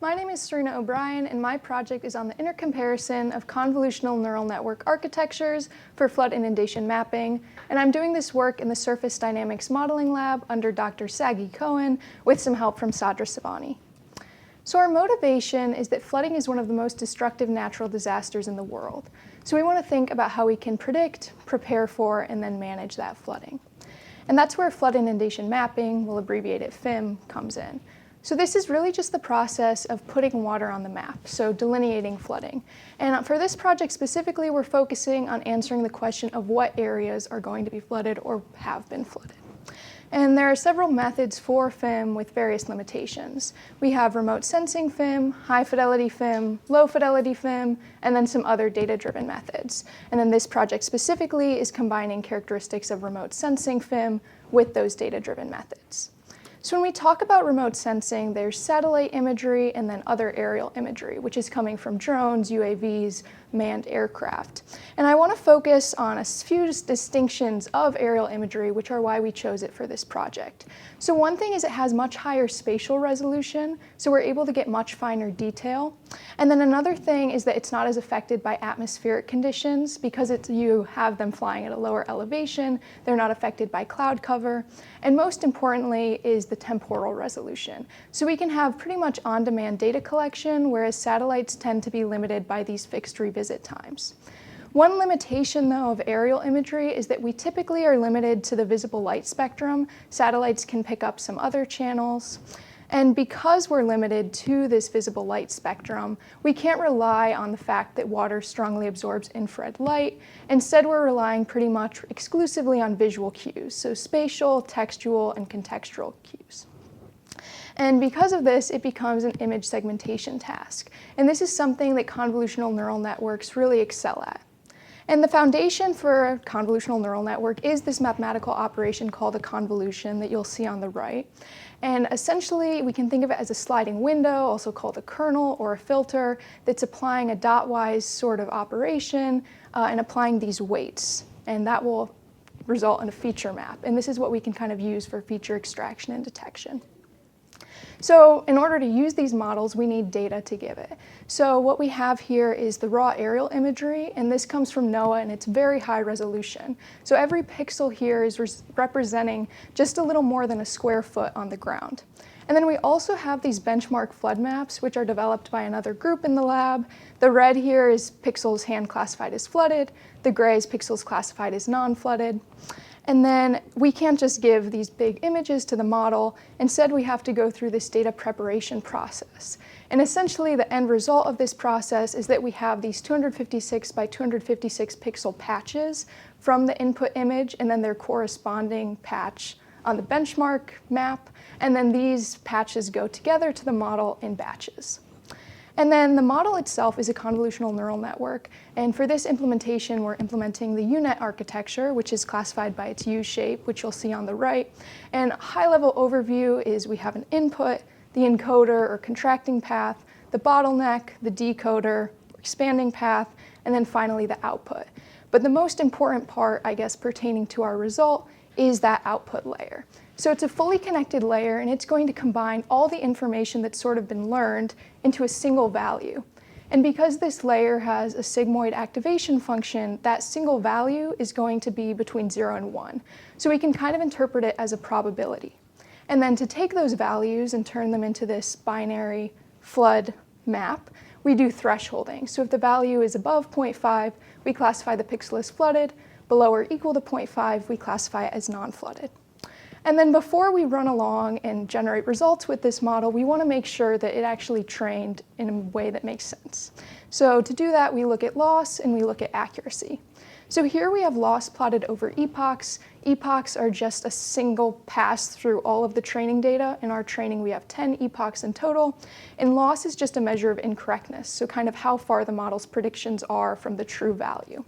My name is Serena O'Brien, and my project is on the intercomparison of convolutional neural network architectures for flood inundation mapping, and I'm doing this work in the Surface Dynamics Modeling Lab under Dr. Sagy Cohen with some help from Sadra Savani. So our motivation is that flooding is one of the most destructive natural disasters in the world. So we want to think about how we can predict, prepare for, and then manage that flooding. And that's where flood inundation mapping, we'll abbreviate it FIM, comes in. So this is really just the process of putting water on the map, so delineating flooding. And for this project specifically, we're focusing on answering the question of what areas are going to be flooded or have been flooded. And there are several methods for FIM with various limitations. We have remote sensing FIM, high fidelity FIM, low fidelity FIM, and then some other data-driven methods. And then this project specifically is combining characteristics of remote sensing FIM with those data-driven methods. So when we talk about remote sensing, there's satellite imagery and then other aerial imagery, which is coming from drones, UAVs, manned aircraft. And I want to focus on a few distinctions of aerial imagery, which are why we chose it for this project. So one thing is it has much higher spatial resolution, so we're able to get much finer detail. And then another thing is that it's not as affected by atmospheric conditions because you have them flying at a lower elevation, they're not affected by cloud cover. And most importantly is the temporal resolution. So we can have pretty much on-demand data collection, whereas satellites tend to be limited by these fixed revisit times. One limitation, though, of aerial imagery is that we typically are limited to the visible light spectrum. Satellites can pick up some other channels. And because we're limited to this visible light spectrum, we can't rely on the fact that water strongly absorbs infrared light. Instead, we're relying pretty much exclusively on visual cues, so spatial, textual, and contextual cues. And because of this, it becomes an image segmentation task. And this is something that convolutional neural networks really excel at. And the foundation for a convolutional neural network is this mathematical operation called a convolution that you'll see on the right. And essentially, we can think of it as a sliding window, also called a kernel or a filter, that's applying a dot-wise sort of operation and applying these weights. And that will result in a feature map. And this is what we can kind of use for feature extraction and detection. So in order to use these models, we need data to give it. So what we have here is the raw aerial imagery, and this comes from NOAA, and it's very high resolution. So every pixel here is representing just a little more than a square foot on the ground. And then we also have these benchmark flood maps, which are developed by another group in the lab. The red here is pixels hand classified as flooded. The gray is pixels classified as non-flooded. And then we can't just give these big images to the model. Instead, we have to go through this data preparation process. And essentially, the end result of this process is that we have these 256 by 256 pixel patches from the input image and then their corresponding patch on the benchmark map. And then these patches go together to the model in batches. And then the model itself is a convolutional neural network. And for this implementation, we're implementing the UNet architecture, which is classified by its U shape, which you'll see on the right. And a high-level overview is we have an input, the encoder or contracting path, the bottleneck, the decoder, expanding path, and then finally the output. But the most important part, I guess, pertaining to our result is that output layer. So it's a fully connected layer, and it's going to combine all the information that's sort of been learned into a single value. And because this layer has a sigmoid activation function, that single value is going to be between 0 and 1. So we can kind of interpret it as a probability. And then to take those values and turn them into this binary flood map, we do thresholding. So if the value is above 0.5, we classify the pixel as flooded. Below or equal to 0.5, we classify it as non-flooded. And then before we run along and generate results with this model, we want to make sure that it actually trained in a way that makes sense. So to do that, we look at loss and we look at accuracy. So here we have loss plotted over epochs. Epochs are just a single pass through all of the training data. In our training, we have 10 epochs in total. And loss is just a measure of incorrectness, so kind of how far the model's predictions are from the true value.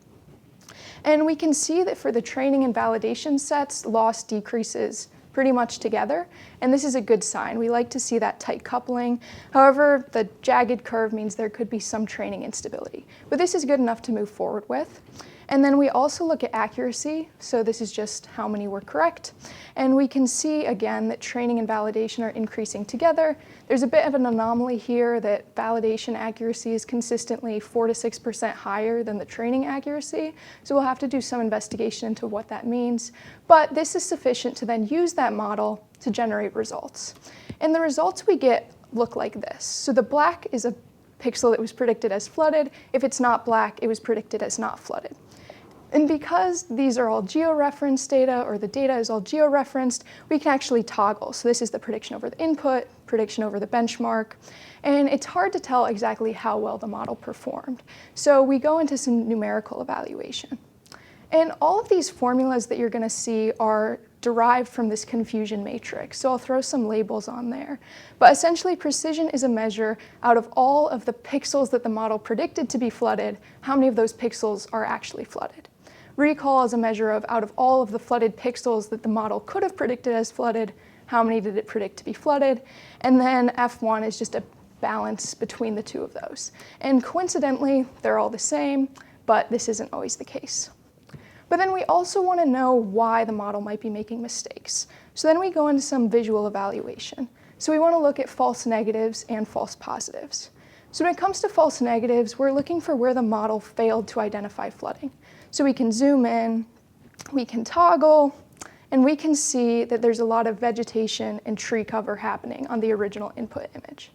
And we can see that for the training and validation sets, loss decreases pretty much together. And this is a good sign. We like to see that tight coupling. However, the jagged curve means there could be some training instability. But this is good enough to move forward with. And then we also look at accuracy, so this is just how many were correct. And we can see, again, that training and validation are increasing together. There's a bit of an anomaly here that validation accuracy is consistently 4 to 6% higher than the training accuracy, so we'll have to do some investigation into what that means. But this is sufficient to then use that model to generate results. And the results we get look like this. So the black is a pixel that was predicted as flooded. If it's not black, it was predicted as not flooded. And because these are all georeferenced data, or the data is all georeferenced, we can actually toggle. So this is the prediction over the input, prediction over the benchmark, and it's hard to tell exactly how well the model performed. So we go into some numerical evaluation. And all of these formulas that you're going to see are derived from this confusion matrix. So I'll throw some labels on there. But essentially, precision is a measure out of all of the pixels that the model predicted to be flooded, how many of those pixels are actually flooded. Recall is a measure of out of all of the flooded pixels that the model could have predicted as flooded, how many did it predict to be flooded? And then F1 is just a balance between the two of those. And coincidentally, they're all the same, but this isn't always the case. But then we also want to know why the model might be making mistakes. So then we go into some visual evaluation. So we want to look at false negatives and false positives. So when it comes to false negatives, we're looking for where the model failed to identify flooding. So we can zoom in, we can toggle, and we can see that there's a lot of vegetation and tree cover happening on the original input image.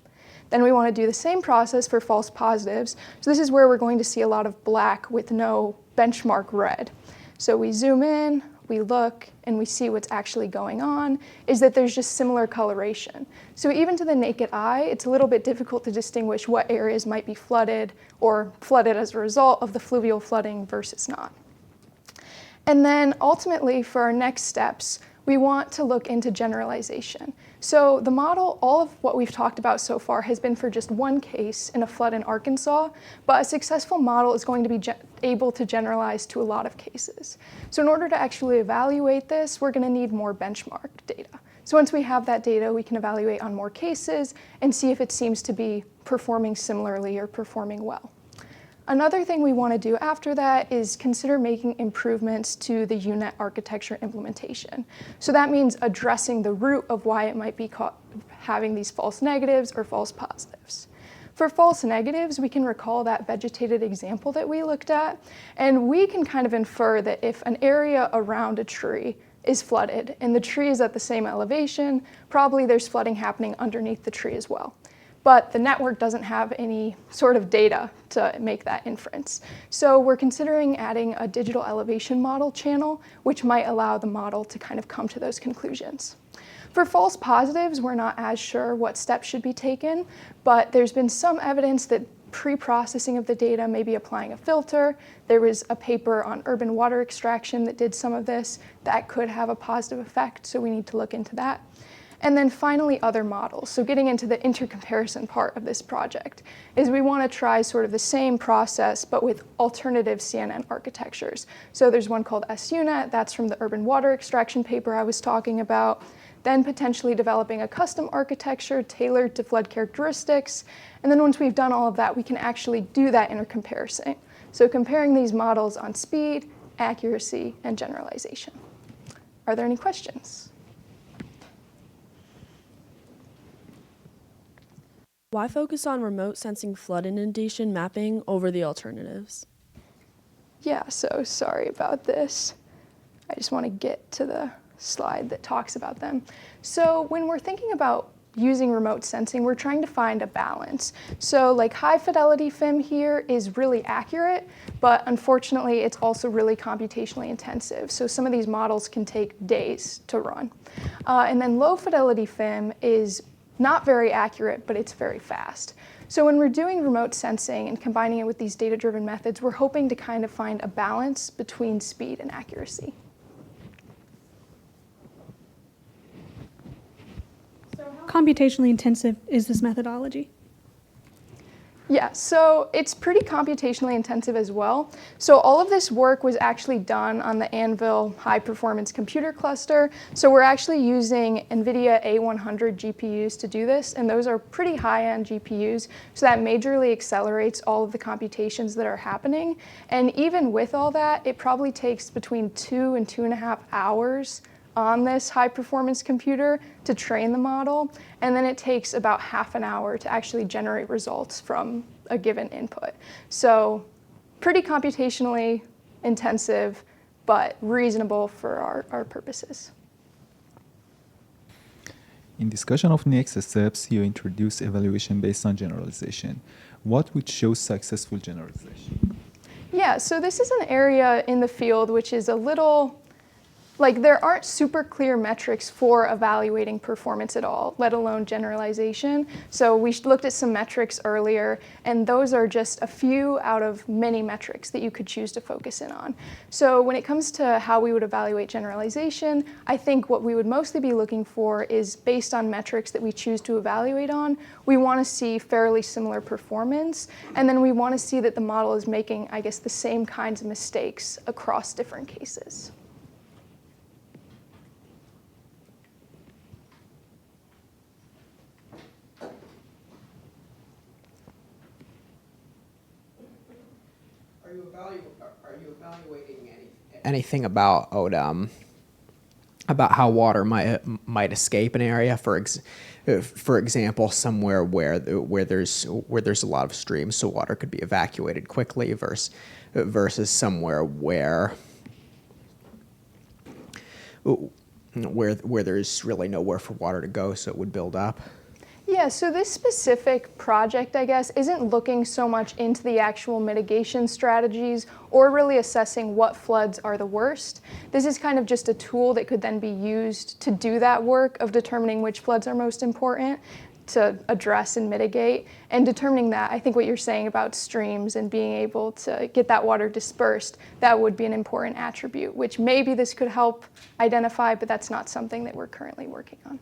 Then we want to do the same process for false positives. So this is where we're going to see a lot of black with no benchmark red. So we zoom in, we look, and we see what's actually going on, is that there's just similar coloration. So even to the naked eye, it's a little bit difficult to distinguish what areas might be flooded or flooded as a result of the fluvial flooding versus not. And then ultimately, for our next steps, we want to look into generalization. So the model, all of what we've talked about so far has been for just one case in a flood in Arkansas, but a successful model is going to be able to generalize to a lot of cases. So in order to actually evaluate this, we're going to need more benchmark data. So once we have that data, we can evaluate on more cases and see if it seems to be performing similarly or performing well. Another thing we want to do after that is consider making improvements to the UNet architecture implementation. So that means addressing the root of why it might be having these false negatives or false positives. For false negatives, we can recall that vegetated example that we looked at, and we can kind of infer that if an area around a tree is flooded and the tree is at the same elevation, probably there's flooding happening underneath the tree as well. But the network doesn't have any sort of data to make that inference. So we're considering adding a digital elevation model channel, which might allow the model to kind of come to those conclusions. For false positives, we're not as sure what steps should be taken, but there's been some evidence that pre-processing of the data, maybe applying a filter. There was a paper on urban water extraction that did some of this. That could have a positive effect, so we need to look into that. And then finally, other models. So getting into the intercomparison part of this project is we want to try sort of the same process, but with alternative CNN architectures. So there's one called SUNet, that's from the urban water extraction paper I was talking about. Then potentially developing a custom architecture tailored to flood characteristics. And then once we've done all of that, we can actually do that intercomparison. So comparing these models on speed, accuracy, and generalization. Are there any questions? Why focus on remote sensing flood inundation mapping over the alternatives? Yeah, so sorry about this. I just want to get to the slide that talks about them. So when we're thinking about using remote sensing, we're trying to find a balance. So like high fidelity FIM here is really accurate, but unfortunately it's also really computationally intensive. So some of these models can take days to run. And then low fidelity FIM is not very accurate, but it's very fast. So when we're doing remote sensing and combining it with these data-driven methods, we're hoping to kind of find a balance between speed and accuracy. So how computationally intensive is this methodology? Yeah, so it's pretty computationally intensive as well. So all of this work was actually done on the M.N.V high-performance computer cluster. So we're actually using NVIDIA A100 GPUs to do this, and those are pretty high-end GPUs, so that majorly accelerates all of the computations that are happening. And even with all that, it probably takes between 2 and 2.5 hours on this high-performance computer to train the model, and then it takes about half an hour to actually generate results from a given input. So pretty computationally intensive, but reasonable for our purposes. In discussion of next steps, you introduce evaluation based on generalization. What would show successful generalization? Yeah, so this is an area in the field which is a little, there aren't super clear metrics for evaluating performance at all, let alone generalization. So we looked at some metrics earlier, and those are just a few out of many metrics that you could choose to focus in on. So when it comes to how we would evaluate generalization, I think what we would mostly be looking for is based on metrics that we choose to evaluate on. We want to see fairly similar performance, and then we want to see that the model is making, I guess, the same kinds of mistakes across different cases. Are you evaluating anything about how water might escape an area? For example, somewhere where there's a lot of streams, so water could be evacuated quickly, versus somewhere where there's really nowhere for water to go, so it would build up. Yeah, so this specific project, I guess, isn't looking so much into the actual mitigation strategies or really assessing what floods are the worst. This is kind of just a tool that could then be used to do that work of determining which floods are most important to address and mitigate. And determining that, I think what you're saying about streams and being able to get that water dispersed, that would be an important attribute, which maybe this could help identify, but that's not something that we're currently working on.